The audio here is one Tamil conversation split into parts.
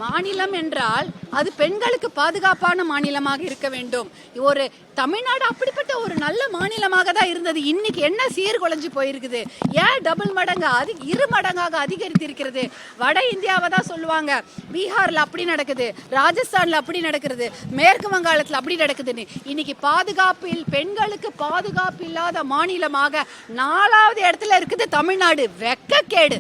மாநிலம் என்றால் அது பெண்களுக்கு பாதுகாப்பான மாநிலமாக இருக்க வேண்டும். ஒரு தமிழ்நாடு அப்படிப்பட்ட ஒரு நல்ல மாநிலமாக தான் இருந்தது. இன்னைக்கு என்ன சீர்குலைஞ்சு போயிருக்குது? ஏன் டபுள் மடங்கு இரு மடங்காக அதிகரித்திருக்கிறது? வட இந்தியாவை தான் சொல்லுவாங்க, பீகார்ல அப்படி நடக்குது, ராஜஸ்தான்ல அப்படி நடக்கிறது, மேற்கு வங்காளத்தில் அப்படி நடக்குதுன்னு. இன்னைக்கு பெண்களுக்கு பாதுகாப்பு இல்லாத மாநிலமாக 4வது இடத்துல இருக்குது தமிழ்நாடு. வெக்கக்கேடு.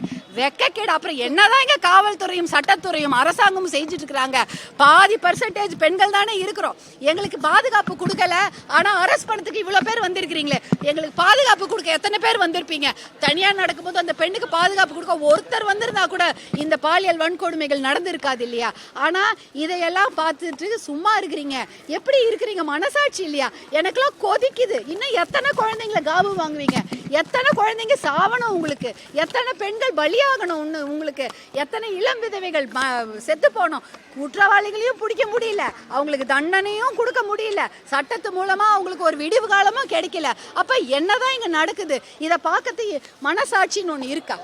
அப்புறம் என்னதான் இங்க காவல்துறையும் சட்டத்துறையும் அரசாங்கமும் செஞ்சுட்டு இருக்கிறாங்க? பாதி % பெண்கள் தானே இருக்கிறோம். எங்களுக்கு பாதுகாப்பு கொடுக்கல, ஆனா அரெஸ்ட் பண்ணதுக்கு இவ்வளவு பேர் வந்திருக்கிறீங்களே. எங்களுக்கு பாதுகாப்பு கொடுக்க எத்தனை பேர் வந்திருப்பீங்க? தனியா நடக்கும்போது அந்த பெண்ணுக்கு பாதுகாப்பு கொடுக்க ஒருத்தர் வந்திருந்தா கூட இந்த பாலியல் வன்கொடுமைகள் நடந்திருக்காது இல்லையா? ஆனா இதையெல்லாம் பார்த்துட்டு சும்மா இருக்கிறீங்க. எப்படி இருக்கிறீங்க? மனசாட்சி இல்லையா? எனக்கெல்லாம் கொதிக்குது. இன்னும் எத்தனை குழந்தைங்களை காவு வாங்குவீங்க? எத்தனை குழந்தைங்க சாவணும் உங்களுக்கு? எத்தனை பெண்கள் பலியாகணும் உங்களுக்கு? எத்தனை இளம் விதவைகள் செத்து போனோம்? குற்றவாளிகளையும் பிடிக்க முடியல, அவங்களுக்கு தண்டனையும் கொடுக்க முடியல, சட்டத்து மூலமா அவங்களுக்கு ஒரு விடிவு காலமும் கிடைக்கல. அப்ப என்னதான் இங்க நடக்குது? இதை பார்க்கறது மனசாட்சின்னு ஒண்ணு இருக்கா?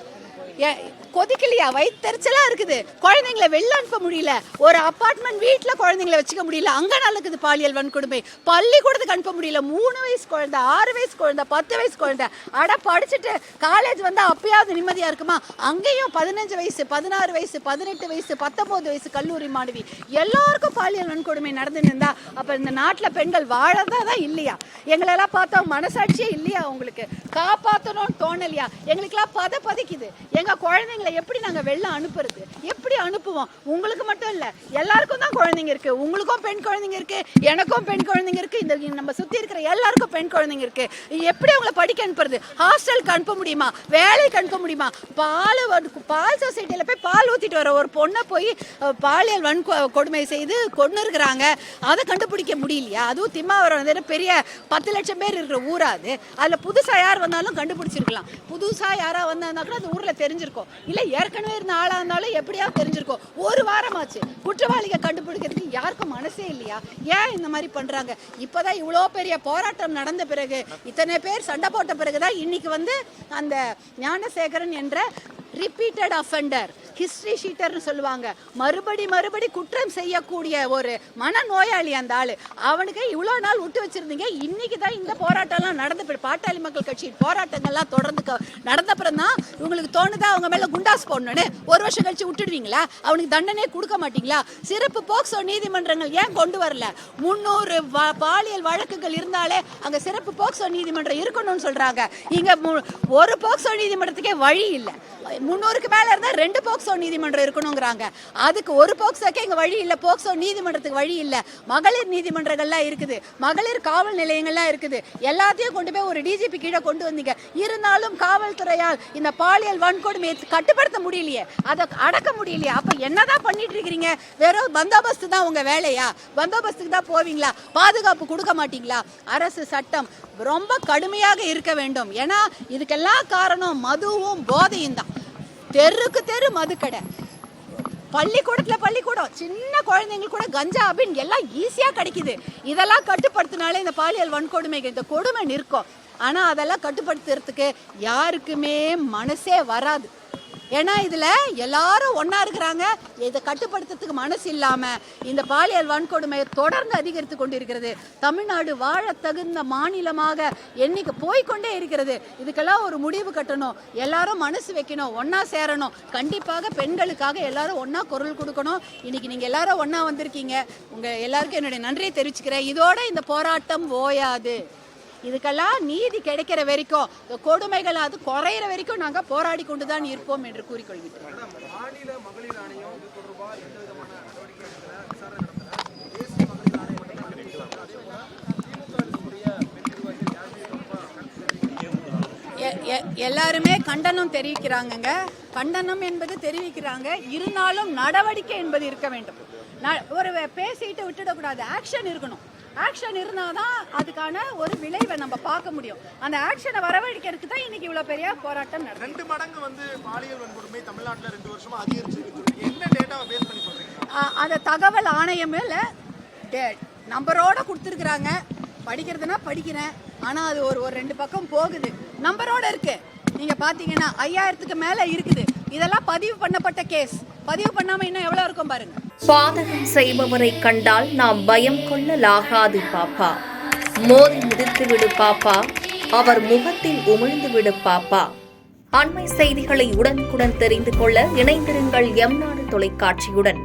கொதிக்கலையா? வயிற்றுச்சலா இருக்குது. குழந்தைங்களை வெளில அனுப்ப முடியல. ஒரு அப்பார்ட்மெண்ட் வீட்டுல குழந்தைங்களை வச்சுக்க முடியல. அங்க நடக்குது பாலியல் வன்கொடுமை. பள்ளிக்கூடத்துக்கு அனுப்ப முடியல. 3 வயசு குழந்தை, 6 வயசு குழந்தை, 10 வயசு குழந்தை. படிச்சுட்டு காலேஜ் வந்தா அப்பயாவது நிம்மதியா இருக்குமா? அங்கேயும் 15 வயசு, 16 வயசு, 18 வயசு, 19 வயசு கல்லூரி மாணவி எல்லாருக்கும் பாலியல் வன்கொடுமை நடந்துன்னு இருந்தா அப்ப இந்த நாட்டுல பெண்கள் வாழதான் இல்லையா? எங்களெல்லாம் பார்த்தா மனசாட்சியே இல்லையா? உங்களுக்கு காப்பாற்றணும்னு தோணலையா? எங்களுக்கெல்லாம் பதைக்குது. எங்க குழந்தைங்களை எப்படி நாங்க வெளில அனுப்புறது? எப்படி அனுப்புவோம்? உங்களுக்கு மட்டும் இல்ல, எல்லாருக்கும் தான் குழந்தைங்க இருக்கு. உங்களுக்கும் பெண் குழந்தைங்க இருக்கு, எனக்கும் பெண் குழந்தைங்க இருக்கு, இந்த நம்ம சுத்தி இருக்கிற எல்லாருக்கும் பெண் குழந்தைங்க இருக்கு. எப்படி அவங்களை படிக்க அனுப்புறது? ஹாஸ்டலுக்கு அனுப்ப முடியுமா? வேலைக்கு அனுப்ப முடியுமா? பால் சொசைட்டியில போய் பால் ஊத்திட்டு வர ஒரு பொண்ணை போய் பாலியல் வன்கொடுமை செய்து கொண்டு இருக்கிறாங்க. அதை கண்டுபிடிக்க முடியலையா? அதுவும் திம்மாவரம் பெரிய 10 லட்சம் பேர் இருக்கிற ஊராது. அதுல புதுசா யார் வந்தாலும் கண்டுபிடிச்சிருக்கலாம். புதுசா யாரா வந்தா கூட அந்த ஊர்ல தெரிஞ்சிருக்கும். இல்ல ஏற்கனவே இருந்த ஆளா இருந்தாலும் எப்படியாவது தெரிஞ்சிருக்கும். ஒரு வாரமாச்சு குற்றவாளிகளை கண்டுபிடிக்கிறதுக்கு யாருக்கும் மனசே இல்லையா? ஏன் இந்த மாதிரி பண்றாங்க? இப்பதான் இவ்வளோ பெரிய போராட்டம் நடந்த பிறகு, இத்தனை பேர் சண்டை போட்ட பிறகுதான் இன்னைக்கு அந்த ஞானசேகரன் என்ற ரிப்பீட்டட் அஃபெண்டர், ஹிஸ்டரி ஷீட்டர்னு சொல்லுவாங்க, மறுபடி குற்றம் செய்யக்கூடிய ஒரு மனநோயாளி அந்த ஆளு. அவனுக்கு இவ்வளோ நாள் விட்டு வச்சிருந்தீங்க. இன்னைக்கு தான் இந்த போராட்டம்லாம் நடந்த பாட்டாளி மக்கள் கட்சி போராட்டங்கள்லாம் தொடர்ந்து நடந்தப்புறம் தான் உங்களுக்கு தோணுதா அவங்க மேல குண்டாஸ் போடணும்னு? ஒரு வருஷம் கழிச்சு விட்டுடுவீங்களா? அவனுக்கு தண்டனையே கொடுக்க மாட்டீங்களா? சிறப்பு போக்சோ நீதிமன்றங்கள் ஏன் கொண்டு வரல? 300 பாலியல் வழக்குகள் இருந்தாலே அங்க சிறப்பு போக்சோ நீதிமன்றம் இருக்கணும்னு சொல்றாங்க. இங்க ஒரு போக்சோ நீதிமன்றத்துக்கே வழி இல்லை. 300க்கு மேல இருந்தா 2 போக்சோ நீதிமன்றம் இருக்கணுங்கிறாங்க. அதுக்கு ஒரு போக்சோக்கே இங்க வழி இல்லை. போக்சோ நீதிமன்றத்துக்கு வழி இல்லை. மகளிர் நீதிமன்றங்கள்லாம் இருக்குது, மகளிர் காவல் நிலையங்கள்லாம் இருக்குது. எல்லாத்தையும் கொண்டு போய் ஒரு டிஜிபி கீழே கொண்டு வந்தீங்க. இருந்தாலும் காவல்துறையால் இந்த பாலியல் வன்கொடுமையை கட்டுப்படுத்த முடியலையே, அதை அடக்க முடியலையே. அப்ப என்னதான் பண்ணிட்டு இருக்கிறீங்க? வெறும் பந்தோபஸ்து தான் உங்க வேலையா? பந்தோபஸ்துக்கு தான் போவீங்களா? பாதுகாப்பு கொடுக்க மாட்டீங்களா? அரசு சட்டம் ரொம்ப கடுமையாக இருக்க வேண்டும். ஏன்னா இதுக்கெல்லாம் காரணம் மதுவும் போதையும் தான். தெருக்கு தெரு மதுக்கடை, பள்ளிக்கூடம், சின்ன குழந்தைங்களுக்கு கூட கஞ்சா அப்படின்னு எல்லாம் ஈஸியா கிடைக்குது. இதெல்லாம் கட்டுப்படுத்தினாலே இந்த பாலியல் வன்கொடுமைகள், இந்த கொடுமை நிற்கும். ஆனா அதெல்லாம் கட்டுப்படுத்துறதுக்கு யாருக்குமே மனசே வராது. ஏன்னா இதுல எல்லாரும் ஒன்னா இருக்கிறாங்க. இதை கட்டுப்படுத்துறதுக்கு மனசு இல்லாம இந்த பாலியல் வன்கொடுமையை தொடர்ந்து அதிகரித்து கொண்டிருக்கிறது. தமிழ்நாடு வாழ தகுந்த மாநிலமாக எண்ணிக்கை போய்கொண்டே இருக்கிறது. இதுக்கெல்லாம் ஒரு முடிவு கட்டணும். எல்லாரும் மனசு வைக்கணும், ஒன்னா சேரணும். கண்டிப்பாக பெண்களுக்காக எல்லாரும் ஒன்னா குரல் கொடுக்கணும். இன்னைக்கு நீங்க எல்லாரும் ஒன்னா வந்திருக்கீங்க. உங்க எல்லாருக்கும் என்னுடைய நன்றியை தெரிவிச்சுக்கிறேன். இதோட இந்த போராட்டம் ஓயாது. இதுக்கெல்லாம் நீதி கிடைக்கிற வரைக்கும், இந்த கொடுமைகள் அது குறையிற வரைக்கும் நாங்கள் போராடி கொண்டுதான் இருப்போம் என்று கூறிக்கொள்கிறோம். எல்லாருமே கண்டனம் தெரிவிக்கிறாங்க. கண்டனம் என்பது தெரிவிக்கிறாங்க. இருந்தாலும் நடவடிக்கை என்பது இருக்க வேண்டும். ஒரு பேசிட்டு விட்டுடக்கூடாது. ஆக்ஷன் இருக்கணும். ஆக்ஷன் இருந்தாதான் அதுக்கான ஒரு விளைவை நம்ம பார்க்க முடியும். அந்த ஆக்ஷனை வரவழைக்கிறதுக்கு தான் இன்னைக்கு இவ்வளவு பெரிய போராட்டம் நடக்குது. 2 மடங்கு பாலியல் வன்கொடுமை தமிழ்நாட்டில் 2 வருஷமா அதிகரிச்சிருக்கு. என்ன டேட்டாவை பேஸ் பண்ணி சொல்றீங்க? அந்த தகவல் ஆணையம்ல நம்பரோட கொடுத்துருக்குறாங்க. படிக்கிறதுனா படிக்கிறேன், ஆனா அது ஒரு 2 பக்கம் போகுது. நம்பரோட இருக்கு. நீங்க பாத்தீங்கன்னா 5000க்கு மேல இருக்குது. இதெல்லாம் பதிவு பண்ணப்பட்ட கேஸ். பதிவு பண்ணாம இன்னும் எவ்வளவு இருக்கும் பாருங்க. பாதகம் செய்பவரை கண்டால் நாம் பயம் கொள்ளலாகாது பாப்பா. மோதி மிதித்து விடு பாப்பா, அவர் முகத்தில் உமிழ்ந்து விடு பாப்பா. அண்மை செய்திகளை உடனுக்குடன் தெரிந்து கொள்ள இணைந்திருங்கள் எம் நாடு தொலைக்காட்சியுடன்.